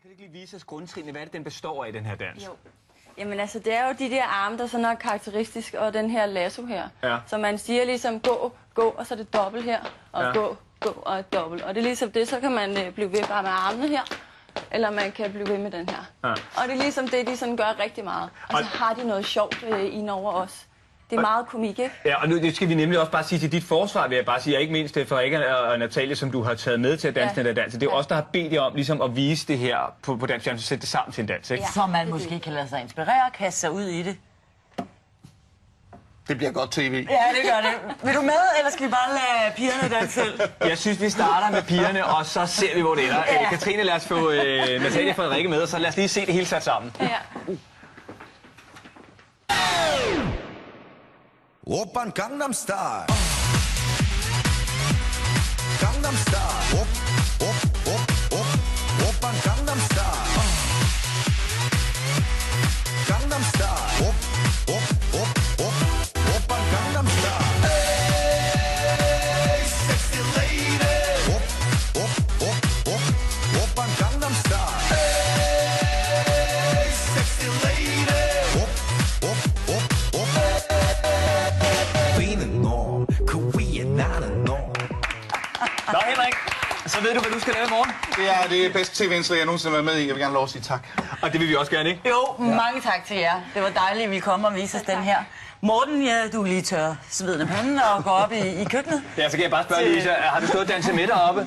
du ikke lige vise os grundtrinene? Hvad er det, den består af, den her dans? Jo. Jamen altså, det er jo de der arme, der sådan er karakteristisk, og den her lasso her. Ja. Så man siger ligesom gå, gå, og så er det dobbelt her, og gå, gå og dobbelt. Og det er ligesom det, så kan man blive ved bare med armene her, eller man kan blive ved med den her. Ja. Og det er ligesom det, de sådan gør rigtig meget. Og så har de noget sjovt ind over os. Det er meget komik, ikke? Ja, og nu skal vi nemlig også bare sige til dit forsvar, vil jeg bare sige, og ikke mindst det Frederikke og Natalie, som du har taget med til at danse den der dans. Det er jo os, der har bedt jer om ligesom at vise det her på dansk, så sætte det sammen til en dans, ikke? Ja. Så man måske kan lade sig inspirere og kaste sig ud i det. Det bliver godt tv. Ja, det gør det. Vil du med, eller skal vi bare lade pigerne danse selv? Jeg synes, vi starter med pigerne, og så ser vi, hvor det ender. Ja. Katrine, lad os få Natalie og Frederikke med, og så lad os lige se det hele sat sammen. Ja. Oppan Gangnam Style. Gangnam Style. Op, op, op, op. Oppan Gangnam Style. Gangnam Style. Op, op, op, op. Oppan Gangnam Style. Hey, sexy lady. Op, op, op, op. Oppan Gangnam Style. Hey, sexy lady. Op, op, op, op. Nå, Henrik, så ved du, hvad du skal lave i morgen. Det er det bedste tv-indslag, jeg nogensinde har været med i. Jeg vil gerne lov at sige tak. Og det vil vi også gerne, ikke? Jo, mange tak til jer. Det var dejligt, at vi kom og viste os den her. Morten, ja, du lige tør sveden af panden og gå op i køkkenet. Ja, så kan jeg bare spørge, Louise, har du stået og danset med deroppe?